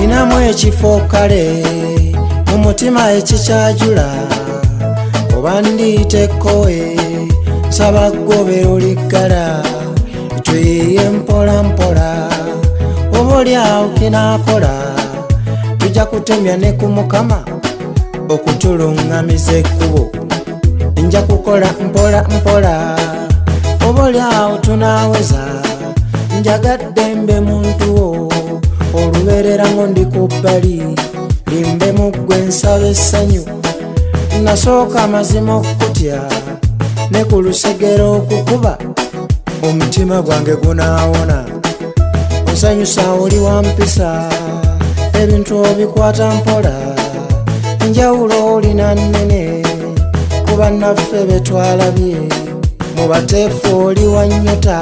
olinamu ekifo kale mu mutima ekikyajula oba ndiitekoe nsaba ggobe oligala tweye mpola mpola oba olyawo kinakola tujja kutemya ne ku mukama okutuluŋŋamiza ekkubo nja kukola mpola mpola oba olyawo tunaaweza njagadde mbe muntu wo olubeerera ngo ndi ku bbali limbe muggwe nsaba essanyu nasooka amazima okutya ne ku lusegero okukuba omutima gwange gunaawona onsanyusa oli wampisa ebintu obikwata mpola njawulo olina nnene ku bannaffe betwalabye mu bateefu oli wa nnyota.